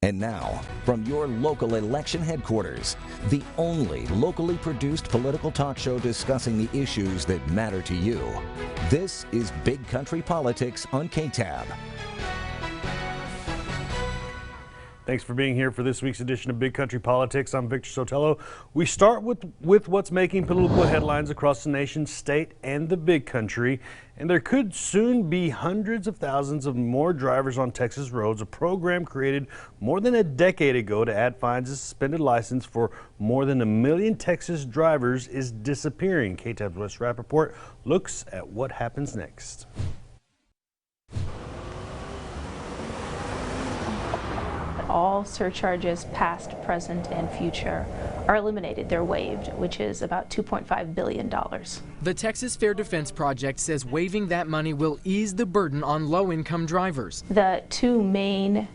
And now, from your local election headquarters, the only locally produced political talk show discussing the issues that matter to you. This is Big Country Politics on KTAB. Thanks for being here for this week's edition of Big Country Politics. I'm Victor Sotelo. We start with what's making political headlines across the nation, state, and the big country. And there could soon be hundreds of thousands of more drivers on Texas roads. A program created more than a decade ago to add fines and suspended license for more than 1 million Texas drivers is disappearing. KTAB's Wes Rappaport looks at what happens next. All surcharges, past, present, and future, are eliminated. They're waived, which is about $2.5 billion. The Texas Fair Defense Project says waiving that money will ease the burden on low-income drivers. The two main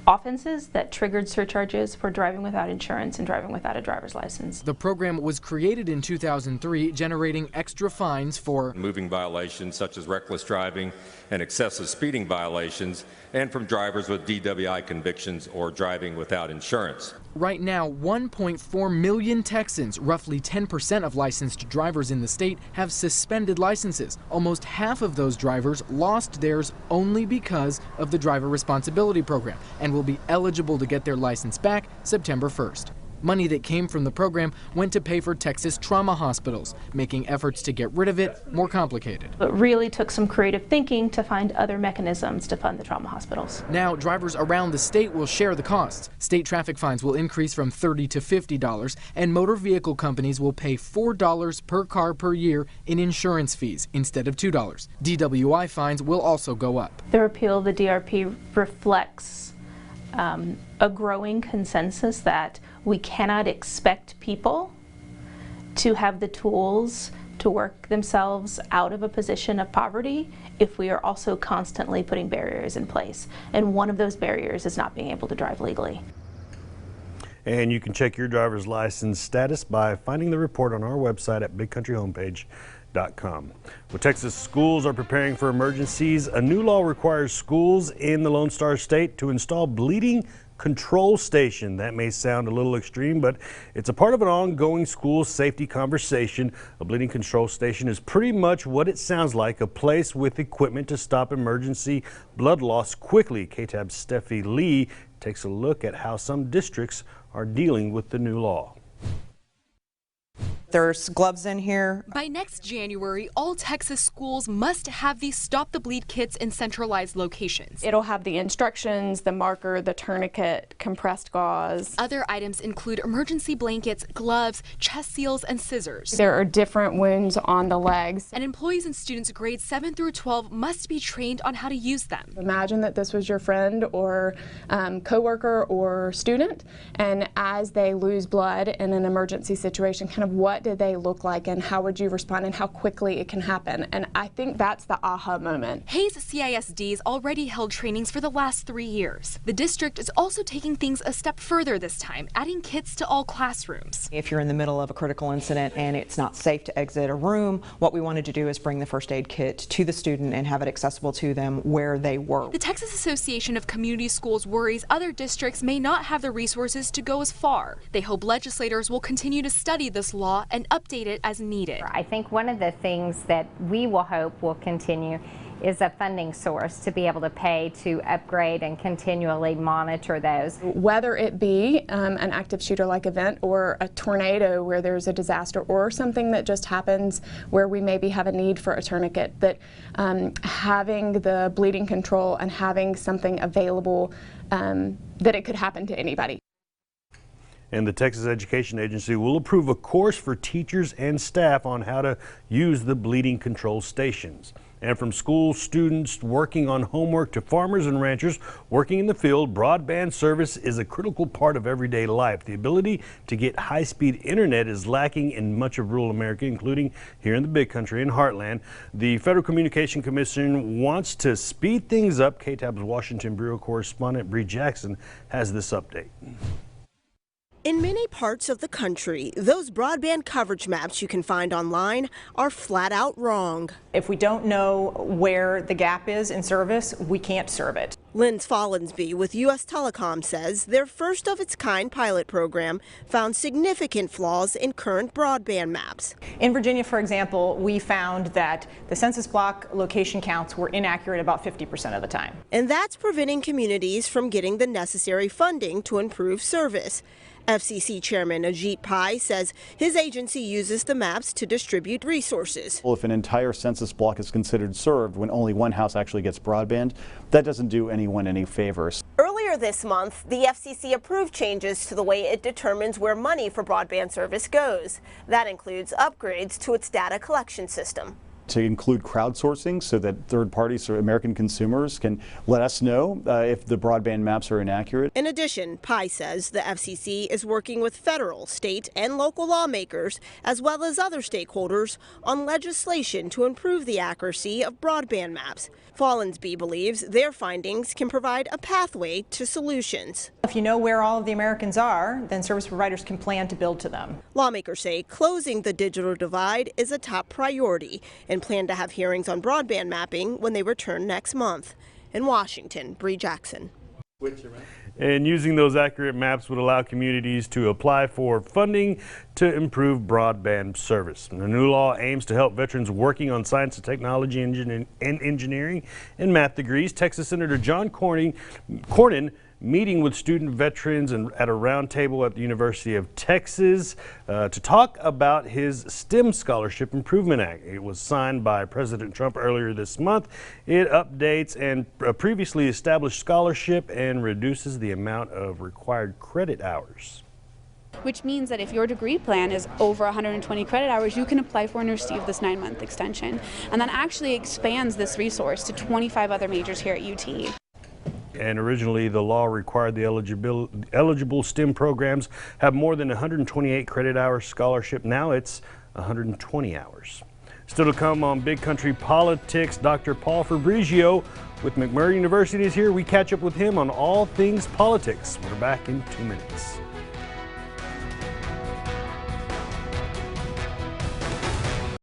offenses that triggered surcharges for driving without insurance and driving without a driver's license. The program was created in 2003, generating extra fines for moving violations such as reckless driving and excessive speeding violations, and from drivers with DWI convictions or driving without insurance. Right now, 1.4 million Texans, roughly 10% of licensed drivers in the state, have suspended licenses. Almost half of those drivers lost theirs only because of the driver responsibility program and will be eligible to get their license back September 1st. Money that came from the program went to pay for Texas trauma hospitals, making efforts to get rid of it more complicated. It really took some creative thinking to find other mechanisms to fund the trauma hospitals. Now, drivers around the state will share the costs. State traffic fines will increase from $30 to $50, and motor vehicle companies will pay $4 per car per year in insurance fees instead of $2. DWI fines will also go up. The repeal of the DRP reflects a growing consensus that we cannot expect people to have the tools to work themselves out of a position of poverty if we are also constantly putting barriers in place. And one of those barriers is not being able to drive legally. And you can check your driver's license status by finding the report on our website at bigcountryhomepage.com. Well, Texas schools are preparing for emergencies. A new law requires schools in the Lone Star State to install bleeding control station. That may sound a little extreme, but it's a part of an ongoing school safety conversation. A bleeding control station is pretty much what it sounds like, a place with equipment to stop emergency blood loss quickly. KTAB's Steffi Lee takes a look at how some districts are dealing with the new law. There's gloves in here. By next January, all Texas schools must have these Stop the Bleed kits in centralized locations. It'll have the instructions, the marker, the tourniquet, compressed gauze. Other items include emergency blankets, gloves, chest seals, and scissors. There are different wounds on the legs. And employees and students grades 7 through 12 must be trained on how to use them. Imagine that this was your friend or coworker or student, and as they lose blood in an emergency situation, kind of what did they look like and how would you respond and how quickly it can happen. And I think that's the aha moment. Hayes CISD's already held trainings for the last 3 years. The district is also taking things a step further this time, adding kits to all classrooms. If you're in the middle of a critical incident and it's not safe to exit a room, what we wanted to do is bring the first aid kit to the student and have it accessible to them where they were. The Texas Association of Community Schools worries other districts may not have the resources to go as far. They hope legislators will continue to study this law and update it as needed. I think one of the things that we will hope will continue is a funding source to be able to pay to upgrade and continually monitor those. Whether it be an active shooter-like event or a tornado where there's a disaster or something that just happens where we maybe have a need for a tourniquet, that having the bleeding control and having something available that it could happen to anybody. And the Texas Education Agency will approve a course for teachers and staff on how to use the bleeding control stations. And from school students working on homework to farmers and ranchers working in the field, broadband service is a critical part of everyday life. The ability to get high-speed internet is lacking in much of rural America, including here in the big country in Heartland. The Federal Communication Commission wants to speed things up. KTAB's Washington Bureau correspondent Bree Jackson has this update. In many parts of the country, those broadband coverage maps you can find online are flat out wrong. If we don't know where the gap is in service, we can't serve it. Lynn Follensby with U.S. Telecom says their first-of-its-kind pilot program found significant flaws in current broadband maps. In Virginia, for example, we found that the census block location counts were inaccurate about 50% of the time. And that's preventing communities from getting the necessary funding to improve service. FCC Chairman Ajit Pai says his agency uses the maps to distribute resources. Well, if an entire census block is considered served when only one house actually gets broadband, that doesn't do anyone any favors. Earlier this month, the FCC approved changes to the way it determines where money for broadband service goes. That includes upgrades to its data collection system. To include crowdsourcing so that third parties or American consumers can let us know if the broadband maps are inaccurate. In addition, Pai says the FCC is working with federal, state, and local lawmakers, as well as other stakeholders, on legislation to improve the accuracy of broadband maps. Follensby believes their findings can provide a pathway to solutions. If you know where all of the Americans are, then service providers can plan to build to them. Lawmakers say closing the digital divide is a top priority and plan to have hearings on broadband mapping when they return next month. In Washington, Bree Jackson. And using those accurate maps would allow communities to apply for funding to improve broadband service. And the new law aims to help veterans working on science and technology and engineering and math degrees. Texas Senator John Cornyn meeting with student veterans and at a roundtable at the University of Texas to talk about his STEM Scholarship Improvement Act. It was signed by President Trump earlier this month. It updates and previously established scholarship and reduces the amount of required credit hours. Which means that if your degree plan is over 120 credit hours, you can apply for and receive this 9-month extension. And that actually expands this resource to 25 other majors here at UT. And originally, the law required the eligible STEM programs have more than 128 credit hours scholarship. Now it's 120 hours. Still to come on Big Country Politics, Dr. Paul Fabrizio with McMurray University is here. We catch up with him on all things politics. We're back in 2 minutes.